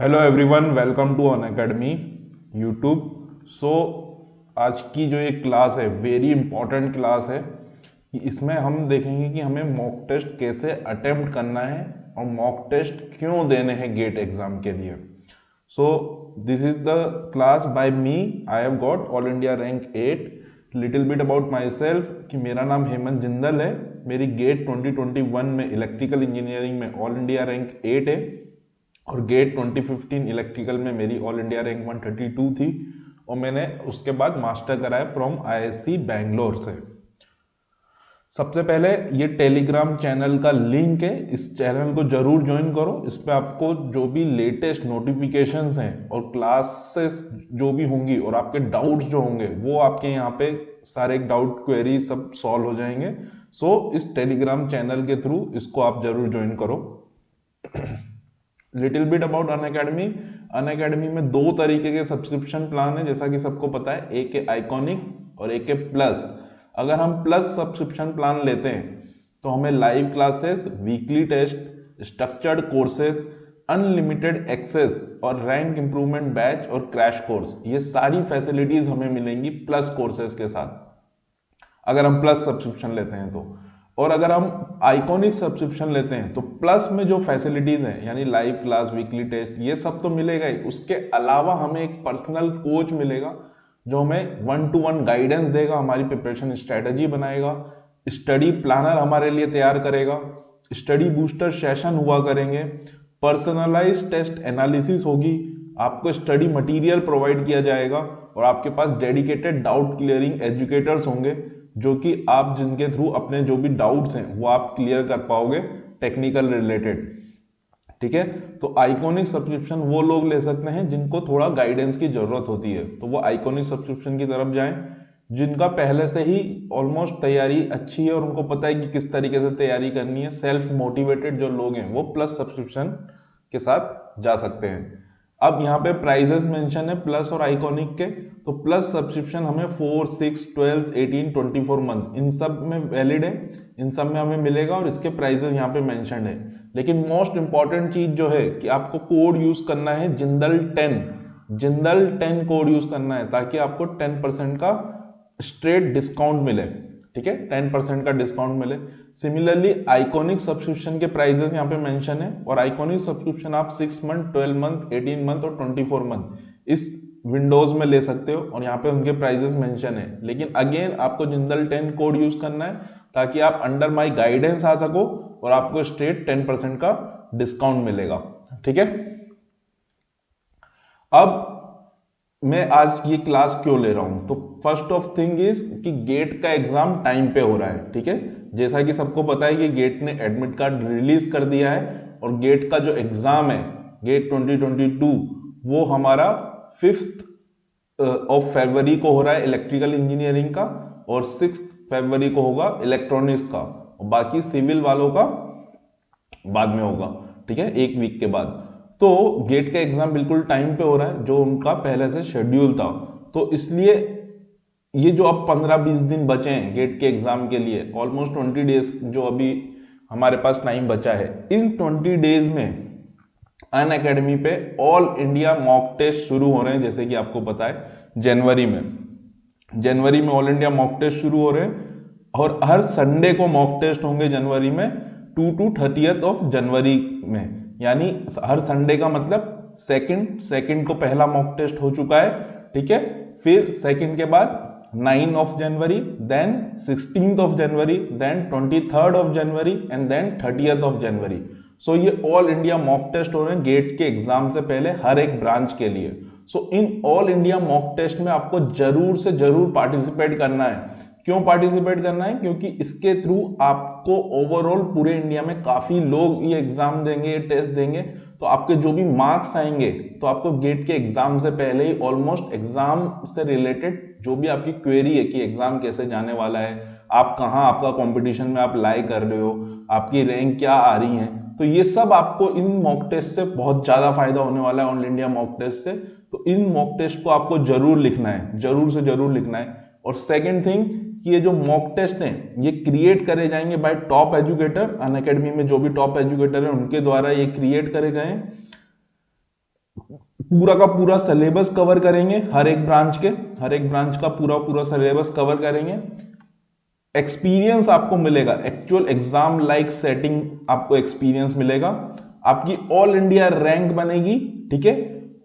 Hello everyone, welcome to Unacademy YouTube. So आज की जो ये क्लास है वेरी इंपॉर्टेंट क्लास है कि इसमें हम देखेंगे कि हमें मॉक टेस्ट कैसे अटेम्प्ट करना है और मॉक टेस्ट क्यों देने हैं गेट एग्जाम के लिए। So this is the class by me. I have got all India rank 8। Little bit about my self मेरा नाम हेमंत जिंदल है। मेरी गेट 2021 में इलेक्ट्रिकल इंजीनियरिंग में ऑल इंडिया रैंक 8 है और गेट 2015 इलेक्ट्रिकल में मेरी ऑल इंडिया रैंक 132 थी और मैंने उसके बाद मास्टर कराया फ्रॉम आईएससी बैंगलोर से। सबसे पहले ये टेलीग्राम चैनल का लिंक है, इस चैनल को जरूर ज्वाइन करो। इस पे आपको जो भी लेटेस्ट नोटिफिकेशंस हैं और क्लासेस जो भी होंगी और आपके डाउट्स जो होंगे वो आपके यहाँ पे सारे डाउट क्वेरी सब सॉल्व हो जाएंगे। सो इस टेलीग्राम चैनल के थ्रू इसको आप जरूर ज्वाइन करो। Little bit about Unacademy. Unacademy में दो तरीके के सब्सक्रिप्शन प्लान है, जैसा कि सबको पता है। एक है आइकॉनिक और एक है प्लस। अगर हम प्लस सब्सक्रिप्शन प्लान लेते हैं तो हमें live classes, weekly test, structured courses, unlimited access और रैंक इंप्रूवमेंट बैच और क्रैश कोर्स, ये सारी फैसिलिटीज हमें मिलेंगी प्लस कोर्सेज के साथ अगर हम प्लस सब्सक्रिप्शन लेते हैं तो। और अगर हम आइकॉनिक सब्सक्रिप्शन लेते हैं तो प्लस में जो फैसिलिटीज हैं यानी लाइव क्लास, वीकली टेस्ट, ये सब तो मिलेगा ही। उसके अलावा हमें एक पर्सनल कोच मिलेगा जो हमें 1-to-1 गाइडेंस देगा, हमारी प्रिपरेशन स्ट्रेटजी बनाएगा, स्टडी प्लानर हमारे लिए तैयार करेगा, स्टडी बूस्टर सेशन हुआ करेंगे, पर्सनलाइज टेस्ट एनालिसिस होगी, आपको स्टडी मटेरियल प्रोवाइड किया जाएगा और आपके पास डेडिकेटेड डाउट क्लियरिंग एजुकेटर्स होंगे जो कि आप जिनके थ्रू अपने जो भी डाउट्स हैं वो आप क्लियर कर पाओगे टेक्निकल रिलेटेड। ठीक है, तो आइकॉनिक सब्सक्रिप्शन वो लोग ले सकते हैं जिनको थोड़ा गाइडेंस की जरूरत होती है, तो वो आइकॉनिक सब्सक्रिप्शन की तरफ जाएं। जिनका पहले से ही ऑलमोस्ट तैयारी अच्छी है और उनको पता है कि किस तरीके से तैयारी करनी है, सेल्फ मोटिवेटेड जो लोग हैं वो प्लस सब्सक्रिप्शन के साथ जा सकते हैं। अब यहाँ पे प्राइजेस मेंशन है प्लस और आइकॉनिक के। तो प्लस सब्सक्रिप्शन हमें 4, 6, 12, 18, 24 मंथ इन सब में वैलिड है, इन सब में हमें मिलेगा और इसके प्राइजेस यहाँ पे मेंशन है। लेकिन मोस्ट इंपॉर्टेंट चीज जो है कि आपको कोड यूज करना है जिंदल 10। जिंदल 10 कोड यूज करना है ताकि आपको 10% का स्ट्रेट डिस्काउंट मिले। ठीक है, 10% का डिस्काउंट मिले। सिमिलरली आइकॉनिक सब्सक्रिप्शन के प्राइजेस यहाँ पे मेंशन है और आइकॉनिक सब्सक्रिप्शन आप 6 मंथ, 12 मंथ, 18 मंथ और 24 मंथ इस विंडोज में ले सकते हो और यहाँ पे उनके प्राइजेस मेंशन है। लेकिन अगेन आपको जिंदल 10 कोड यूज करना है ताकि आप अंडर माई गाइडेंस आ सको और आपको स्ट्रेट 10% का डिस्काउंट मिलेगा। ठीक है, अब मैं आज ये क्लास क्यों ले रहा हूं, तो फर्स्ट ऑफ थिंग इज कि गेट का एग्जाम टाइम पे हो रहा है। ठीक है, जैसा कि सबको पता है कि गेट ने एडमिट कार्ड रिलीज कर दिया है और गेट का जो एग्जाम है गेट 2022 वो हमारा 5th ऑफ फरवरी को हो रहा है इलेक्ट्रिकल इंजीनियरिंग का और 6th फरवरी को होगा इलेक्ट्रॉनिक्स का और बाकी सिविल वालों का बाद में होगा। ठीक है, एक वीक के बाद। तो गेट का एग्जाम बिल्कुल टाइम पे हो रहा है जो उनका पहले से शेड्यूल था। तो इसलिए ये जो अब 15-20 दिन बचे हैं गेट के एग्जाम के लिए, ऑलमोस्ट 20 डेज जो अभी हमारे पास टाइम बचा है, इन 20 डेज में अन अकेडमी पे ऑल इंडिया मॉक टेस्ट शुरू हो रहे हैं। जैसे कि आपको पता है जनवरी में ऑल इंडिया मॉक टेस्ट शुरू हो रहे हैं और हर संडे को मॉक टेस्ट होंगे जनवरी में 2 to 30th ऑफ जनवरी में। यानी हर संडे का मतलब सेकंड को पहला मॉक टेस्ट हो चुका है। ठीक है, फिर सेकंड के बाद 9 of January, then 16th of January, then 23rd of January and then 30th of January. So ये ऑल इंडिया मॉक टेस्ट हो रहे हैं गेट के एग्जाम से पहले हर एक ब्रांच के लिए। So in all India mock test में आपको जरूर से जरूर पार्टिसिपेट करना है। क्यों पार्टिसिपेट करना है? क्योंकि इसके थ्रू आपको ओवरऑल पूरे इंडिया में काफी लोग ये एग्जाम देंगे, ये टेस्ट देंगे, तो आपके जो भी मार्क्स आएंगे तो आपको गेट के एग्जाम से पहले ही ऑलमोस्ट एग्जाम से रिलेटेड जो भी आपकी क्वेरी है कि एग्जाम कैसे जाने वाला है, आप कहाँ आपका कंपटीशन में आप लाई कर रहे हो, आपकी रैंक क्या आ रही है, तो ये सब आपको इन मॉक टेस्ट से बहुत ज्यादा फायदा होने वाला है ऑल इंडिया मॉक टेस्ट से। तो इन मॉक टेस्ट को आपको जरूर लिखना है, जरूर से जरूर लिखना है। और सेकेंड थिंग कि ये जो मॉक टेस्ट हैं ये क्रिएट करे जाएंगे बाय टॉप एजुकेटर। अनअकैडमी में जो भी टॉप एजुकेटर है उनके द्वारा ये क्रिएट करे गए हैं। पूरा का पूरा सिलेबस कवर करेंगे, हर एक ब्रांच का पूरा पूरा सिलेबस कवर करेंगे। एक्सपीरियंस आपको मिलेगा, एक्चुअल एग्जाम लाइक सेटिंग आपको एक्सपीरियंस मिलेगा, आपकी ऑल इंडिया रैंक बनेगी, ठीक है,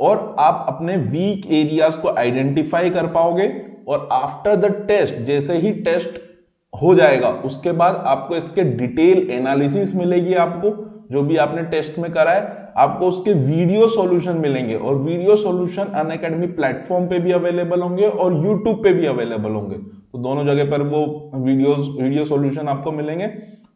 और आप अपने वीक एरियाज को आइडेंटिफाई कर पाओगे। और आफ्टर द टेस्ट, जैसे ही टेस्ट हो जाएगा उसके बाद आपको इसके डिटेल एनालिसिस मिलेगी, आपको जो भी आपने टेस्ट में करा है आपको उसके वीडियो सॉल्यूशन मिलेंगे, और वीडियो सॉल्यूशन अनअकैडमी प्लेटफॉर्म पे भी अवेलेबल होंगे और यूट्यूब पे भी अवेलेबल होंगे। तो दोनों जगह पर वो वीडियो सॉल्यूशन आपको मिलेंगे,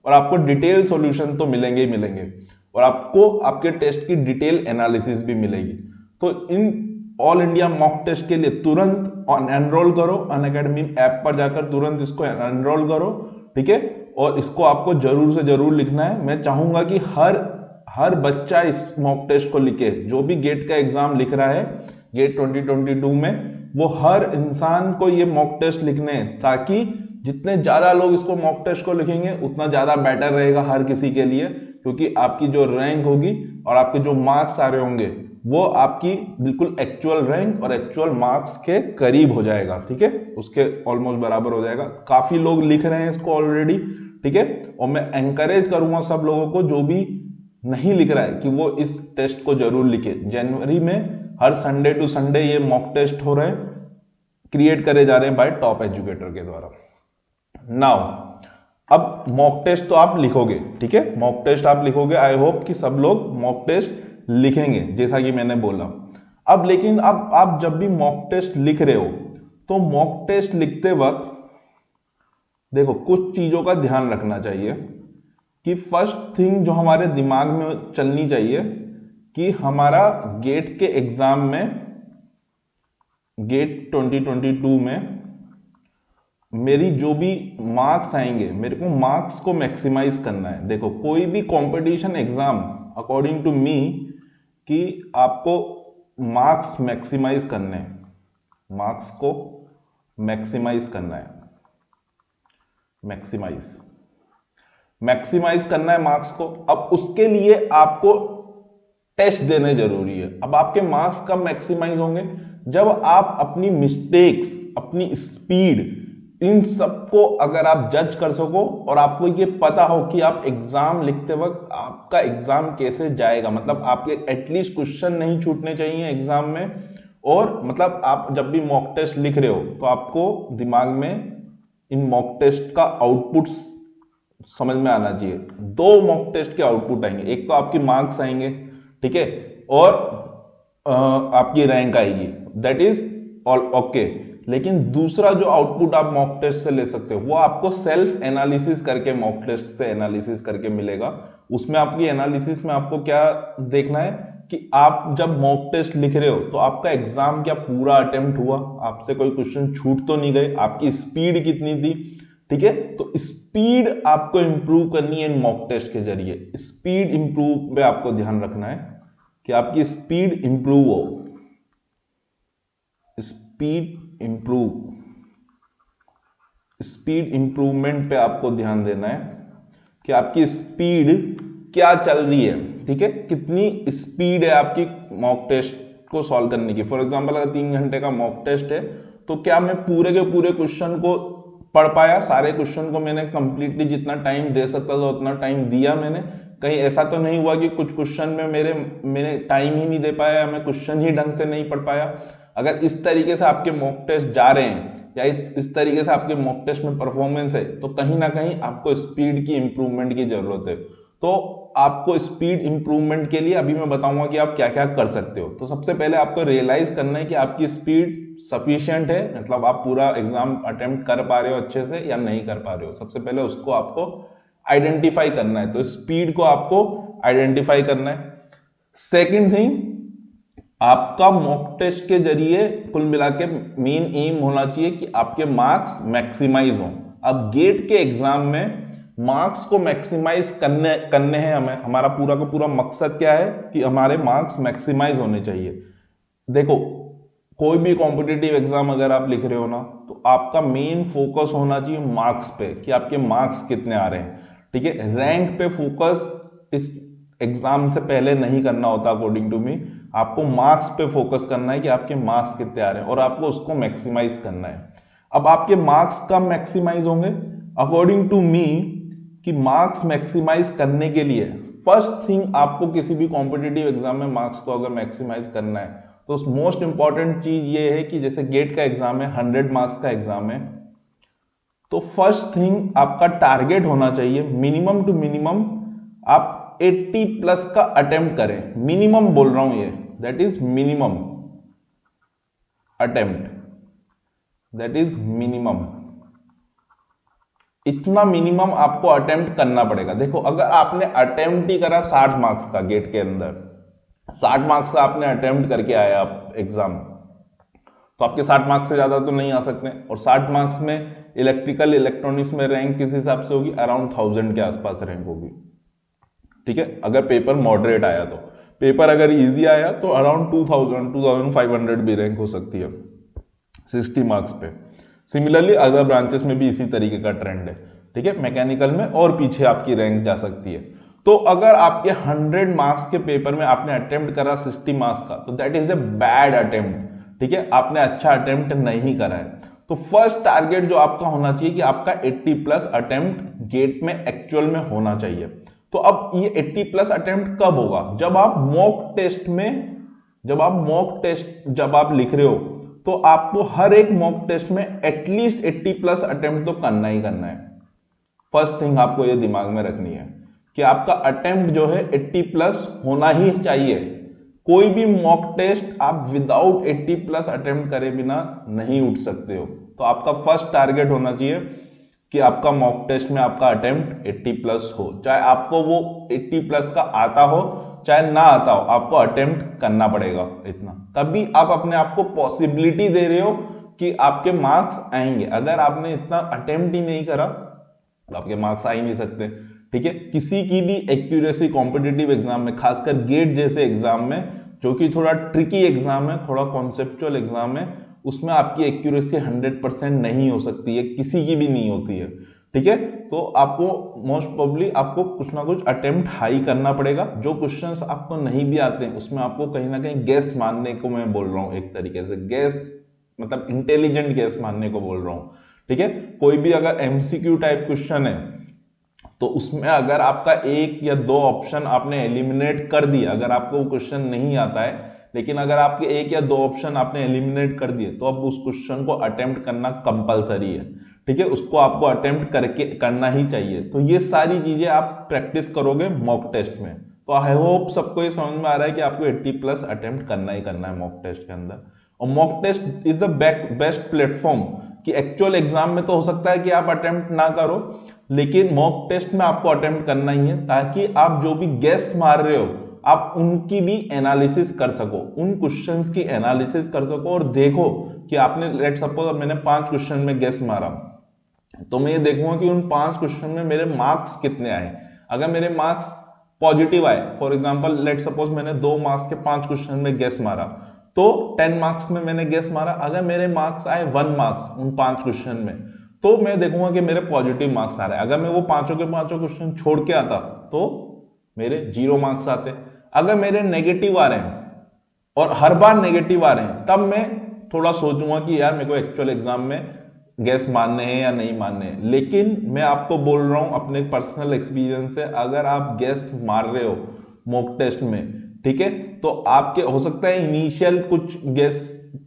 और आपको डिटेल सॉल्यूशन तो मिलेंगे ही मिलेंगे, और आपको आपके टेस्ट की डिटेल एनालिसिस भी मिलेगी। तो इन ऑल इंडिया मॉक टेस्ट के लिए तुरंत एनरोल करो, अनअकैडमी ऐप पर जाकर तुरंत इसको एनरोल करो, ठीक है। और इसको आपको जरूर से जरूर लिखना है। मैं चाहूंगा कि हर बच्चा इस मॉक टेस्ट को लिखे, जो भी गेट का एग्जाम लिख रहा है गेट 2022 में, वो हर इंसान को ये मॉक टेस्ट लिखने हैं, ताकि जितने ज्यादा लोग इसको मॉक टेस्ट को लिखेंगे उतना ज्यादा बेटर रहेगा हर किसी के लिए, क्योंकि आपकी जो रैंक होगी और आपके जो मार्क्स आ रहे होंगे वो आपकी बिल्कुल एक्चुअल रैंक और एक्चुअल मार्क्स के करीब हो जाएगा, ठीक है, उसके ऑलमोस्ट बराबर हो जाएगा। काफी लोग लिख रहे हैं इसको ऑलरेडी, ठीक है, और मैं एनकरेज करूंगा सब लोगों को जो भी नहीं लिख रहा है कि वो इस टेस्ट को जरूर लिखे। जनवरी में हर संडे टू संडे ये मॉक टेस्ट हो रहे हैं, क्रिएट करे जा रहे हैं बाय टॉप एजुकेटर के द्वारा। नाउ अब मॉक टेस्ट तो आप लिखोगे, ठीक है, मॉक टेस्ट आप लिखोगे। आई होप कि सब लोग मॉक टेस्ट लिखेंगे जैसा कि मैंने बोला। अब लेकिन अब आप जब भी मॉक टेस्ट लिख रहे हो तो मॉक टेस्ट लिखते वक्त देखो कुछ चीजों का ध्यान रखना चाहिए कि फर्स्ट थिंग जो हमारे दिमाग में चलनी चाहिए कि हमारा गेट के एग्जाम में, गेट 2022 में मेरी जो भी मार्क्स आएंगे, मेरे को मार्क्स को मैक्सिमाइज करना है। देखो कोई भी competition exam according to me कि आपको मार्क्स मैक्सिमाइज करने हैं, मार्क्स को मैक्सिमाइज करना है, मैक्सिमाइज करना है मार्क्स को। अब उसके लिए आपको टेस्ट देने जरूरी है। अब आपके मार्क्स कब मैक्सिमाइज होंगे? जब आप अपनी मिस्टेक्स, अपनी स्पीड, इन सबको अगर आप जज कर सको और आपको ये पता हो कि आप एग्जाम लिखते वक्त आपका एग्जाम कैसे जाएगा, मतलब आपके एटलीस्ट क्वेश्चन नहीं छूटने चाहिए एग्जाम में। और मतलब आप जब भी मॉक टेस्ट लिख रहे हो तो आपको दिमाग में इन मॉक टेस्ट का आउटपुट समझ में आना चाहिए। दो मॉक टेस्ट के आउटपुट आएंगे, एक तो आपकी मार्क्स आएंगे, ठीक है, और आपकी रैंक आएगी, दैट इज ऑल ओके। लेकिन दूसरा जो आउटपुट आप मॉक टेस्ट से ले सकते हो वो आपको सेल्फ एनालिसिस करके, मॉक टेस्ट से एनालिसिस करके मिलेगा। उसमें आपकी एनालिसिस में आपको क्या देखना है कि आप जब मॉक टेस्ट लिख रहे हो तो आपका एग्जाम क्या पूरा अटेम्प्ट हुआ, आपसे कोई क्वेश्चन छूट तो नहीं गए, आपकी स्पीड कितनी थी, ठीक है। तो स्पीड आपको इंप्रूव करनी है इन मॉक टेस्ट के जरिए। स्पीड इंप्रूव पे आपको ध्यान रखना है कि आपकी स्पीड इंप्रूव हो, स्पीड इंप्रूव, स्पीड इंप्रूवमेंट पे आपको ध्यान देना है कि आपकी स्पीड क्या चल रही है, ठीक है, कितनी स्पीड है आपकी मॉक टेस्ट को सॉल्व करने की। फॉर एग्जांपल अगर 3 घंटे का मॉक टेस्ट है तो क्या मैं पूरे के पूरे क्वेश्चन को पढ़ पाया, सारे क्वेश्चन को मैंने कंप्लीटली जितना टाइम दे सकता था उतना टाइम दिया मैंने? कहीं ऐसा तो नहीं हुआ कि कुछ क्वेश्चन में मैंने टाइम ही नहीं दे पाया, मैं क्वेश्चन ही ढंग से नहीं पढ़ पाया? अगर इस तरीके से आपके मॉक टेस्ट जा रहे हैं या इस तरीके से आपके मॉक टेस्ट में परफॉर्मेंस है तो कहीं ना कहीं आपको स्पीड की इंप्रूवमेंट की जरूरत है। तो आपको स्पीड इंप्रूवमेंट के लिए अभी मैं बताऊंगा कि आप क्या क्या कर सकते हो। तो सबसे पहले आपको रियलाइज करना है कि आपकी स्पीड सफिशिएंट है, मतलब आप पूरा एग्जाम अटेम्प्ट कर पा रहे हो अच्छे से या नहीं कर पा रहे हो। सबसे पहले उसको आपको आइडेंटिफाई करना है, तो स्पीड को आपको आइडेंटिफाई करना है। सेकेंड थिंग, आपका मॉक टेस्ट के जरिए कुल मिला के मेन एम होना चाहिए कि आपके मार्क्स मैक्सिमाइज हो। अब गेट के एग्जाम में मार्क्स को मैक्सिमाइज करने हैं हमें, हमारा पूरा का पूरा मकसद क्या है कि हमारे मार्क्स मैक्सिमाइज होने चाहिए। देखो कोई भी कॉम्पिटिटिव एग्जाम अगर आप लिख रहे हो ना तो आपका मेन फोकस होना चाहिए मार्क्स पे कि आपके मार्क्स कितने आ रहे हैं, ठीक है। रैंक पे फोकस इस एग्जाम से पहले नहीं करना होता अकॉर्डिंग टू मी। आपको मार्क्स पे फोकस करना है कि आपके मार्क्स कितने आ रहे हैं और आपको उसको मैक्सिमाइज करना है। अब आपके मार्क्स कब मैक्सिमाइज होंगे? अकॉर्डिंग टू मी कि मार्क्स मैक्सिमाइज करने के लिए फर्स्ट थिंग आपको किसी भी कॉम्पिटिटिव एग्जाम में मार्क्स को अगर मैक्सिमाइज करना है तो मोस्ट इंपॉर्टेंट चीज ये है कि जैसे गेट का एग्जाम है, 100 मार्क्स का एग्जाम है, तो फर्स्ट थिंग आपका टारगेट होना चाहिए मिनिमम टू मिनिमम आप 80 प्लस का अटेम्प्ट करें। मिनिमम बोल रहा हूं ये, that is minimum attempt, that is minimum. इतना मिनिमम आपको अटेम्प्ट करना पड़ेगा। देखो अगर आपने अटेम्प्ट ही करा 60 मार्क्स का गेट के अंदर, 60 मार्क्स का आपने अटेम्प्ट करके आया आप एग्जाम, तो आपके 60 मार्क्स से ज्यादा तो नहीं आ सकते। और 60 मार्क्स में इलेक्ट्रिकल इलेक्ट्रॉनिक्स में रैंक किस हिसाब से होगी? अराउंड 1000 के आसपास रैंक होगी, ठीक है। अगर पेपर मॉडरेट आया तो, पेपर अगर इजी आया तो अराउंड 2000 2500 भी रैंक हो सकती है 60 मार्क्स पे। सिमिलरली अदर ब्रांचेस में भी इसी तरीके का ट्रेंड है, ठीक है। मैकेनिकल में और पीछे आपकी रैंक जा सकती है। तो अगर आपके 100 मार्क्स के पेपर में आपने अटेम्प्ट करा 60 मार्क्स का, तो that is a bad attempt, ठीक है। आपने अच्छा अटेम्प्ट नहीं करा है। तो फर्स्ट टारगेट जो आपका होना चाहिए कि आपका 80 प्लस अटेम्प्ट गेट में एक्चुअल में होना चाहिए। तो अब ये 80 प्लस अटेम्प्ट कब होगा? जब आप मॉक टेस्ट में, जब आप लिख रहे हो तो आपको हर एक मॉक टेस्ट में एटलीस्ट 80 प्लस अटेम्प्ट तो करना ही करना है। फर्स्ट थिंग आपको ये दिमाग में रखनी है कि आपका अटेम्प्ट जो है 80 प्लस होना ही चाहिए। कोई भी मॉक टेस्ट आप विदाउट 80 प्लस अटेम्प्ट करे बिना नहीं उठ सकते हो। तो आपका फर्स्ट टारगेट होना चाहिए कि आपका मॉक टेस्ट में आपका अटेम्प्ट 80 प्लस हो, चाहे आपको वो 80 प्लस का आता हो चाहे ना आता हो, आपको अटेम्प्ट करना पड़ेगा इतना, तभी आप अपने आप को पॉसिबिलिटी दे रहे हो कि आपके मार्क्स आएंगे। अगर आपने इतना अटेम्प्ट ही नहीं करा तो आपके मार्क्स आ ही नहीं सकते, ठीक है। किसी की भी एक्यूरेसी कॉम्पिटिटिव एग्जाम में, खासकर गेट जैसे एग्जाम में जो कि थोड़ा ट्रिकी एग्जाम है, थोड़ा कॉन्सेप्चुअल एग्जाम है, उसमें आपकी एक्यूरेसी 100% नहीं हो सकती है, किसी की भी नहीं होती है, ठीक है। तो आपको मोस्ट प्रोबेबली आपको कुछ ना कुछ अटेम्प्ट हाई करना पड़ेगा। जो क्वेश्चंस आपको नहीं भी आते हैं उसमें आपको कहीं ना कहीं गैस मारने को मैं बोल रहा हूँ, एक तरीके से गैस मतलब इंटेलिजेंट गैस मारने को बोल रहा हूँ, ठीक है। कोई भी अगर एमसीक्यू टाइप क्वेश्चन है तो उसमें अगर आपका एक या दो ऑप्शन आपने एलिमिनेट कर दिया, अगर आपको वो क्वेश्चन नहीं आता है लेकिन अगर आपके एक या दो ऑप्शन आपने एलिमिनेट कर दिए, तो अब उस क्वेश्चन को अटेम्प्ट करना कंपलसरी है, ठीक है। उसको आपको अटेम्प्ट करके करना ही चाहिए। तो ये सारी चीजें आप प्रैक्टिस करोगे मॉक टेस्ट में। तो आई होप सबको ये समझ में आ रहा है कि आपको 80 प्लस अटेम्प्ट करना ही करना है मॉक टेस्ट के अंदर। और mock test is the best platform कि एक्चुअल एग्जाम में तो हो सकता है कि आप अटेम्प्ट ना करो, लेकिन मॉक टेस्ट में आपको अटेम्प्ट करना ही है, ताकि आप जो भी गेस मार रहे हो आप उनकी भी एनालिसिस कर सको, उन क्वेश्चंस की एनालिसिस कर सको और देखो कि आपने लेट सपोज मैंने 5 क्वेश्चन में गेस मारा, तो मैं ये देखूंगा कि उन 5 क्वेश्चन में मेरे मार्क्स कितने आए। अगर मेरे मार्क्स पॉजिटिव आए, फॉर एग्जांपल लेट सपोज मैंने 2 मार्क्स के 5 क्वेश्चन में गेस मारा, तो 10 मार्क्स में मैंने गेस मारा। अगर मेरे मार्क्स आए 1 मार्क्स उन 5 क्वेश्चन में, तो मैं देखूंगा कि मेरे पॉजिटिव मार्क्स आ रहे हैं। अगर मैं वो पांचों के पांचों क्वेश्चन छोड़ के आता तो मेरे 0 मार्क्स आते। अगर मेरे नेगेटिव आ रहे हैं और हर बार नेगेटिव आ रहे हैं, तब मैं थोड़ा सोचूंगा कि यार मेरे को एक्चुअल एग्जाम में गैस मानने हैं या नहीं मानने हैं। लेकिन मैं आपको बोल रहा हूं अपने पर्सनल एक्सपीरियंस से, अगर आप गैस मार रहे हो मॉक टेस्ट में, ठीक है, तो आपके हो सकता है इनिशियल कुछ गैस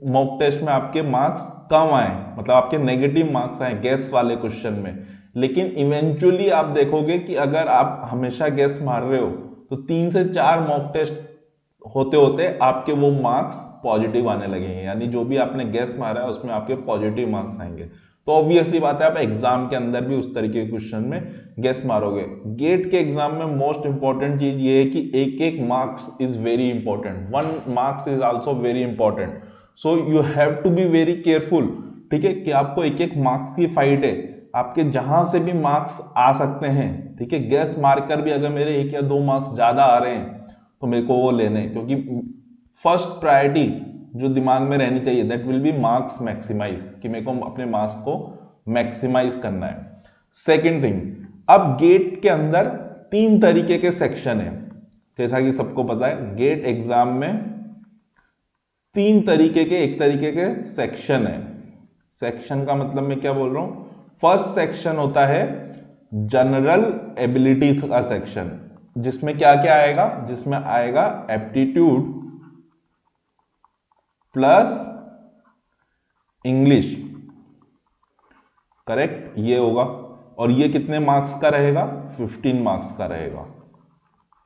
मॉक टेस्ट में आपके मार्क्स कम आए, मतलब आपके नेगेटिव मार्क्स आए गैस वाले क्वेश्चन में, लेकिन इवेंचुअली आप देखोगे कि अगर आप हमेशा गैस मार रहे हो तो 3 से 4 मॉक टेस्ट होते होते आपके वो मार्क्स पॉजिटिव आने लगेंगे, यानी जो भी आपने गैस मारा है उसमें आपके पॉजिटिव मार्क्स आएंगे। तो ऑब्वियसली बात है आप एग्जाम के अंदर भी उस तरीके के क्वेश्चन में गैस मारोगे। गेट के एग्जाम में मोस्ट इंपॉर्टेंट चीज ये है कि एक एक marks is very important, 1 marks is also very important, so you have to be very careful, ठीक है, कि आपको एक एक मार्क्स की फाइट है, आपके जहां से भी मार्क्स आ सकते हैं, ठीक है। गैस मारकर भी अगर मेरे 1 या 2 मार्क्स ज्यादा आ रहे हैं तो मेरे को वो लेने, क्योंकि फर्स्ट प्रायोरिटी जो दिमाग में रहनी चाहिए that will be marks maximise, कि मेरे को अपने मार्क्स को मैक्सिमाइज करना है। सेकंड थिंग, अब गेट के अंदर 3 तरीके के सेक्शन है, जैसा कि सबको पता है गेट एग्जाम में तीन तरीके के, एक तरीके के सेक्शन है। सेक्शन का मतलब मैं क्या बोल रहा हूं, फर्स्ट सेक्शन होता है जनरल एबिलिटी का सेक्शन, जिसमें क्या क्या आएगा, जिसमें आएगा एप्टीट्यूड प्लस इंग्लिश, करेक्ट, ये होगा। और ये कितने मार्क्स का रहेगा, 15 मार्क्स का रहेगा,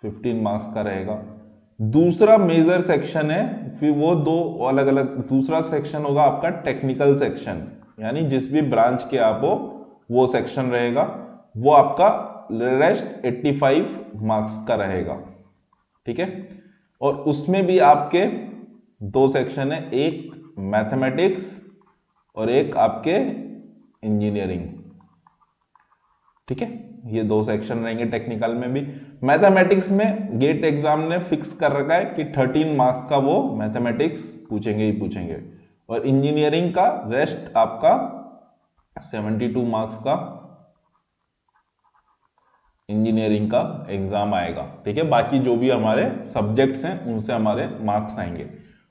15 मार्क्स का रहेगा। दूसरा मेजर सेक्शन है, फिर वो दो अलग अलग, दूसरा सेक्शन होगा आपका टेक्निकल सेक्शन, यानी जिस भी ब्रांच के आप हो वो सेक्शन रहेगा, वो आपका रेस्ट 85 मार्क्स का रहेगा, ठीक है। और उसमें भी आपके दो सेक्शन है, एक मैथमेटिक्स और एक आपके इंजीनियरिंग, ठीक है। ये दो सेक्शन रहेंगे टेक्निकल में भी। मैथमेटिक्स में गेट एग्जाम ने फिक्स कर रखा है कि 13 मार्क्स का वो मैथमेटिक्स पूछेंगे ही पूछेंगे, और इंजीनियरिंग का रेस्ट आपका 72 मार्क्स का इंजीनियरिंग का एग्जाम आएगा, ठीक है। बाकी जो भी हमारे सब्जेक्ट्स हैं उनसे हमारे मार्क्स आएंगे।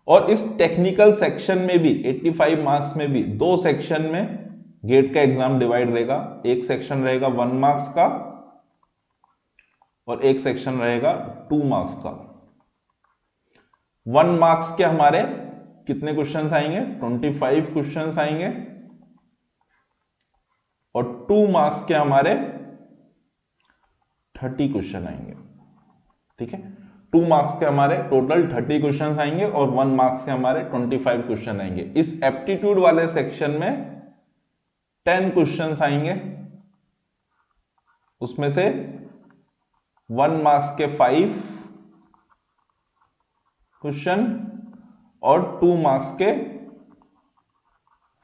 और इस टेक्निकल सेक्शन में भी 85 मार्क्स में भी दो सेक्शन में गेट का एग्जाम डिवाइड रहेगा। एक सेक्शन रहेगा 1 मार्क्स का और एक सेक्शन रहेगा 2 मार्क्स का। 1 मार्क्स के हमारे कितने क्वेश्चंस आएंगे, 25 क्वेश्चंस आएंगे, और 2 मार्क्स के हमारे 30 क्वेश्चन आएंगे, ठीक है। 2 मार्क्स के हमारे टोटल 30 क्वेश्चन आएंगे और 1 मार्क्स के हमारे 25 क्वेश्चन आएंगे। इस एप्टीट्यूड वाले सेक्शन में 10 क्वेश्चन आएंगे, उसमें से 1 मार्क्स के 5 क्वेश्चन और 2 मार्क्स के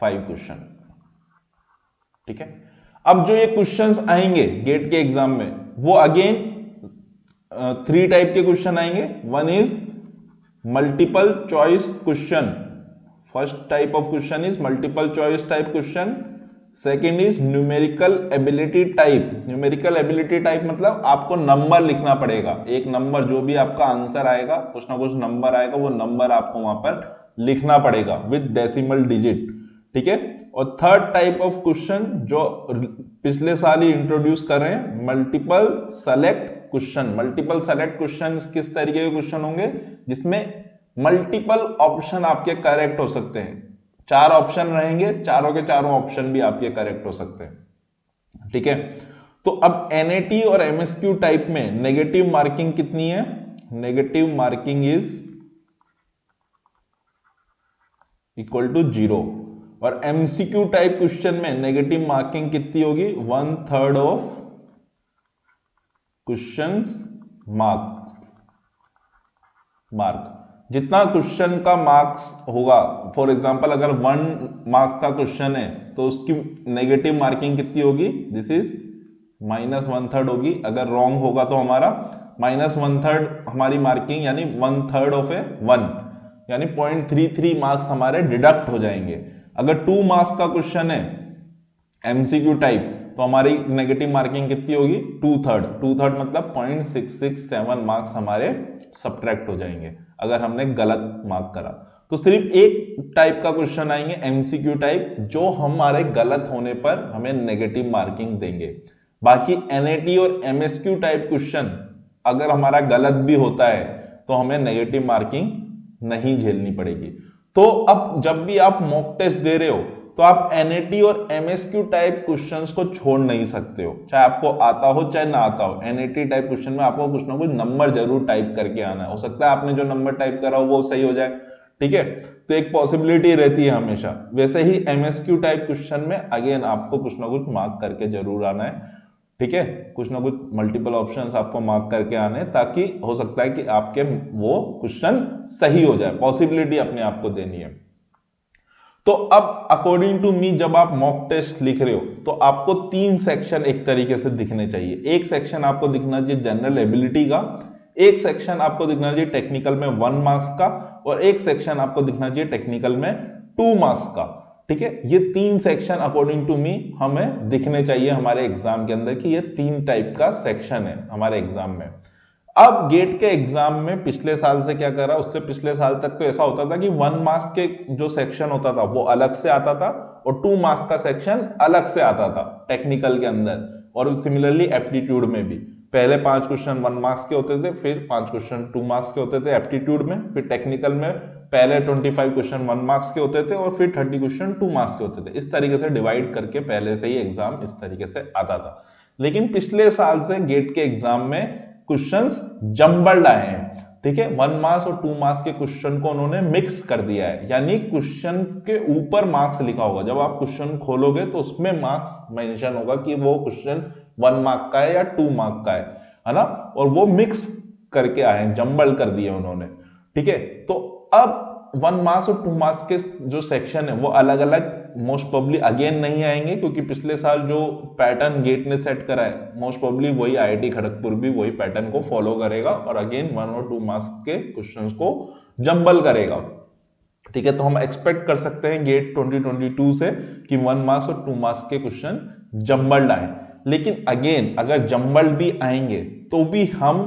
5 क्वेश्चन, ठीक है। अब जो ये क्वेश्चंस आएंगे गेट के एग्जाम में, वो अगेन 3 टाइप के क्वेश्चन आएंगे। One is multiple choice question, first type of question is multiple choice type question. Second is numerical ability type. Numerical ability type मतलब आपको नंबर लिखना पड़ेगा, एक नंबर, जो भी आपका आंसर आएगा कुछ ना कुछ नंबर आएगा, वो नंबर आपको वहां पर लिखना पड़ेगा विद डेसिमल डिजिट, ठीक है। और थर्ड टाइप ऑफ क्वेश्चन जो पिछले साल ही इंट्रोड्यूस कर रहे हैं, multiple select question. Multiple select question किस तरीके के क्वेश्चन होंगे, जिसमें मल्टीपल ऑप्शन आपके करेक्ट हो सकते हैं। 4 ऑप्शन रहेंगे, चारों के चारों ऑप्शन भी आपके करेक्ट हो सकते हैं, ठीक है। तो अब एनएटी और एमएसक्यू टाइप में नेगेटिव मार्किंग कितनी है, negative marking is equal to 0। और एमसीक्यू टाइप क्वेश्चन में नेगेटिव मार्किंग कितनी होगी, 1/3 ऑफ क्वेश्चन मार्क। जितना क्वेश्चन का मार्क्स होगा, फॉर एग्जांपल अगर 1 मार्क्स का क्वेश्चन है तो उसकी नेगेटिव मार्किंग कितनी होगी, दिस इज -1/3 होगी। अगर रॉन्ग होगा तो हमारा -1/3 हमारी मार्किंग, यानी 1/3 ऑफ ए 1, यानी 0.33 मार्क्स हमारे डिडक्ट हो जाएंगे। अगर 2 मार्क्स का क्वेश्चन है एमसीक्यू टाइप, तो हमारी नेगेटिव मार्किंग कितनी होगी, 2/3 मतलब 0.667 मार्क्स हमारे सब्ट्रैक्ट हो जाएंगे अगर हमने गलत मार्क करा। तो सिर्फ एक टाइप का क्वेश्चन आएंगे एमसीक्यू टाइप, जो हमारे गलत होने पर हमें नेगेटिव मार्किंग देंगे। बाकी एनएटी और एमएसक्यू टाइप क्वेश्चन अगर हमारा गलत भी होता है तो हमें नेगेटिव मार्किंग नहीं झेलनी पड़ेगी। तो अब जब भी आप मॉक टेस्ट दे रहे हो तो आप एनएटी और एमएसक्यू टाइप क्वेश्चंस को छोड़ नहीं सकते हो, चाहे आपको आता हो चाहे ना आता हो। एनएटी टाइप क्वेश्चन में आपको कुछ ना कुछ नंबर जरूर टाइप करके आना है, हो सकता है आपने जो नंबर टाइप करा हो वो सही हो जाए, ठीक है। तो एक पॉसिबिलिटी रहती है हमेशा। वैसे ही एमएसक्यू टाइप क्वेश्चन में अगेन आपको कुछ ना कुछ मार्क करके जरूर आना है, ठीक है। कुछ ना कुछ मल्टीपल ऑप्शंस आपको मार्क करके आने, ताकि हो सकता है कि आपके वो क्वेश्चन सही हो जाए, पॉसिबिलिटी अपने आप को देनी है। तो अब अकॉर्डिंग टू मी जब आप मॉक टेस्ट लिख रहे हो तो आपको 3 सेक्शन एक तरीके से दिखने चाहिए। एक सेक्शन आपको दिखना चाहिए जनरल एबिलिटी का, एक सेक्शन आपको दिखना चाहिए टेक्निकल में 1 मार्क्स का, और एक सेक्शन आपको दिखना चाहिए टेक्निकल में 2 मार्क्स का, ठीक है। ये 3 सेक्शन अकॉर्डिंग टू मी हमें दिखने चाहिए हमारे एग्जाम के अंदर, कि ये 3 टाइप का सेक्शन है हमारे एग्जाम में। अब गेट के एग्जाम में पिछले साल से क्या करा, उससे पिछले साल तक तो ऐसा होता था कि 1 मार्क्स के जो सेक्शन होता था वो अलग से आता था और 2 मार्क्स का सेक्शन अलग से आता था टेक्निकल के अंदर, और सिमिलरली एप्टीट्यूड में भी पहले 5 क्वेश्चन 1 मार्क्स के होते थे, फिर 5 क्वेश्चन 2 मार्क्स के होते थे एप्टीट्यूड में, फिर टेक्निकल में पहले 25 क्वेश्चन 1 मार्क्स के होते थे और फिर 30 क्वेश्चन 2 मार्क्स के होते थे। इस तरीके से डिवाइड करके पहले से ही एग्जाम इस तरीके से आता था। लेकिन पिछले साल से गेट के एग्जाम में क्वेश्चंस जंबल्ड आए हैं, ठीक है। 1 मार्क्स और 2 मार्क्स के क्वेश्चन को उन्होंने मिक्स कर दिया है, यानी क्वेश्चन के ऊपर मार्क्स लिखा होगा, जब आप क्वेश्चन खोलोगे तो उसमें मार्क्स मेंशन होगा कि वो क्वेश्चन 1 मार्क का है या 2 मार्क का है ना, और वो मिक्स करके आए हैं, जंबल कर दिए उन्होंने, ठीक है। तो अब 1 मार्क्स और 2 मार्क्स के जो सेक्शन है वो अलग अलग मोस्ट प्रोबेबली अगेन नहीं आएंगे, क्योंकि पिछले साल जो पैटर्न गेट ने सेट करा है मोस्ट प्रोबेबली वही आईआईटी खड़गपुर भी वही पैटर्न को फॉलो करेगा और अगेन 1 और 2 मार्क्स के क्वेश्चंस को जंबल करेगा, ठीक है। तो हम एक्सपेक्ट कर सकते हैं गेट 2022 से कि 1 मार्क्स और 2 मार्क्स के क्वेश्चन जंबल्ड आए। लेकिन अगेन अगर जंबल्ड भी आएंगे तो भी हम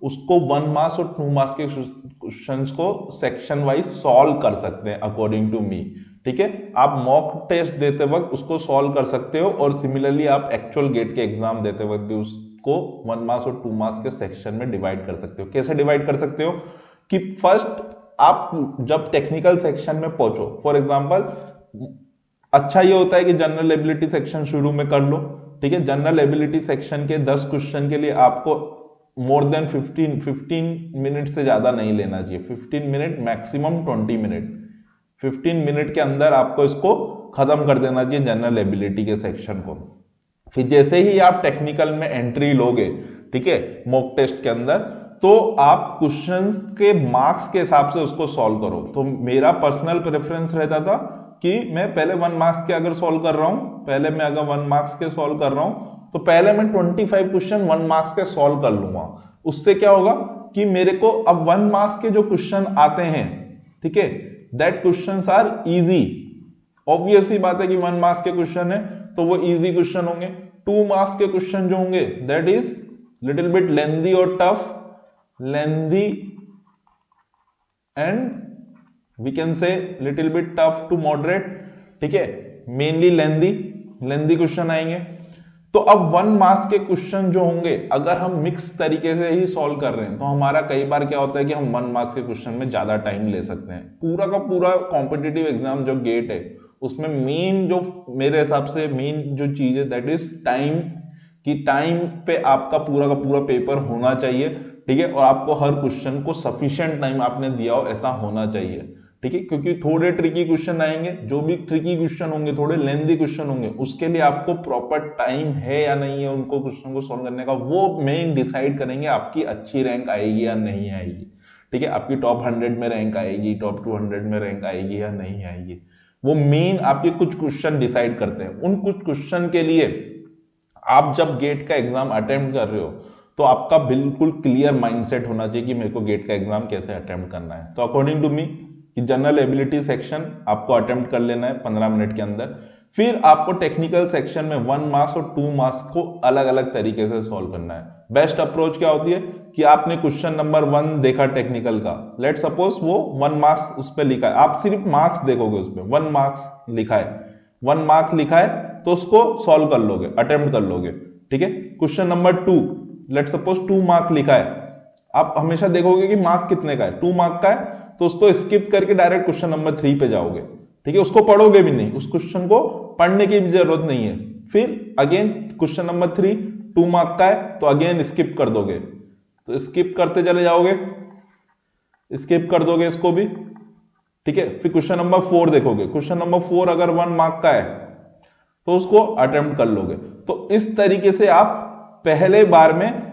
उसको 1 मार्क्स और 2 मार्क्स के क्वेश्चंस को सेक्शन वाइज सॉल्व कर सकते हैं अकॉर्डिंग टू मी, ठीक है। आप मॉक टेस्ट देते वक्त उसको सॉल्व कर सकते हो और सिमिलरली आप एक्चुअल गेट के एग्जाम देते वक्त भी उसको 1 मार्क्स और 2 मार्क्स के सेक्शन में डिवाइड कर सकते हो। कैसे डिवाइड कर सकते हो कि फर्स्ट आप जब टेक्निकल सेक्शन में पहुंचो, फॉर एग्जांपल अच्छा ये होता है कि जनरल एबिलिटी सेक्शन शुरू में कर लो, ठीक है। जनरल एबिलिटी सेक्शन के 10 क्वेश्चन के लिए आपको मोर देन 15 मिनट से ज्यादा नहीं लेना चाहिए, 15 मिनट मैक्सिमम 20 मिनट, 15 मिनट के अंदर आपको इसको खत्म कर देना चाहिए जनरल एबिलिटी के सेक्शन को। फिर जैसे ही आप टेक्निकल में एंट्री लोगे, ठीक है, मॉक टेस्ट के अंदर, तो आप क्वेश्चंस के मार्क्स के हिसाब से उसको सॉल्व करो। तो मेरा पर्सनल प्रेफरेंस रहता था कि मैं पहले 1 मार्क्स के अगर सॉल्व कर रहा हूं, पहले मैं अगर 1 मार्क्स के सॉल्व कर रहा हूं तो पहले मैं 25 क्वेश्चन 1 मार्क्स के सॉल्व कर लूंगा। उससे क्या होगा कि मेरे को अब 1 मार्क्स के जो क्वेश्चन आते हैं, ठीक है, that questions are easy. Obvious ही बात है कि 1 मार्क्स के क्वेश्चन है तो वो इजी क्वेश्चन होंगे। 2 मार्क्स के क्वेश्चन जो होंगे that is little bit lengthy और tough, lengthy and we can say little bit tough to moderate, ठीक है, मेनली लेंथी क्वेश्चन आएंगे। तो अब 1 मार्क्स के क्वेश्चन जो होंगे अगर हम मिक्स तरीके से ही सॉल्व कर रहे हैं तो हमारा कई बार क्या होता है कि हम 1 मार्क्स के क्वेश्चन में ज्यादा टाइम ले सकते हैं। पूरा का पूरा कॉम्पिटिटिव एग्जाम जो गेट है उसमें मेन जो मेरे हिसाब से मेन जो चीज है दैट इज टाइम, कि टाइम पे आपका पूरा का पूरा पेपर होना चाहिए, ठीक है, और आपको हर क्वेश्चन को सफिशिएंट टाइम आपने दिया हो ऐसा होना चाहिए, ठीक है। क्योंकि थोड़े ट्रिकी क्वेश्चन आएंगे, जो भी ट्रिकी क्वेश्चन होंगे, थोड़े लेंथी क्वेश्चन होंगे, उसके लिए आपको प्रॉपर टाइम है या नहीं है उनको क्वेश्चन को सॉल्व करने का, वो मेन डिसाइड करेंगे आपकी अच्छी रैंक आएगी या नहीं आएगी, ठीक है। आपकी टॉप 100 में रैंक आएगी, टॉप 200 में रैंक आएगी या नहीं आएगी, वो मेन आपके कुछ क्वेश्चन डिसाइड करते हैं। उन कुछ क्वेश्चन के लिए आप जब गेट का एग्जाम अटेम्प्ट कर रहे हो तो आपका बिल्कुल क्लियर माइंडसेट होना चाहिए कि मेरे को गेट का एग्जाम कैसे अटेम्प्ट करना है। तो अकॉर्डिंग टू मी कि जनरल एबिलिटी सेक्शन आपको अटेम्प्ट कर लेना है 15 मिनट के अंदर। फिर आपको टेक्निकल सेक्शन में 1 मार्क्स और 2 मार्क्स को अलग अलग तरीके से सॉल्व करना है। बेस्ट अप्रोच क्या होती है कि आपने क्वेश्चन नंबर 1 देखा टेक्निकल का, लेट सपोज वो 1 मार्क्स उस पर लिखा है, आप सिर्फ मार्क्स देखोगे, उसमें 1 मार्क्स लिखा है, 1 मार्क लिखा है तो उसको सॉल्व कर लोगे, अटेम्प्ट कर लोगे, ठीक है। Question number 2 let suppose 2 mark लिखा है, आप हमेशा देखोगे कि मार्क कितने का है, 2 मार्क का है तो उसको स्किप करके डायरेक्ट क्वेश्चन नंबर 3 पे जाओगे, ठीक है। उसको पढ़ोगे भी नहीं, उस क्वेश्चन को पढ़ने की भी जरूरत नहीं है। फिर अगेन क्वेश्चन नंबर 3 2 मार्क का है तो अगेन स्किप कर दोगे, तो स्किप करते चले जाओगे, स्किप कर दोगे इसको भी, ठीक है। फिर क्वेश्चन नंबर 4 देखोगे, क्वेश्चन नंबर 4 अगर 1 मार्क का है तो उसको अटेम्प्ट कर लोगे। तो इस तरीके से आप पहले बार में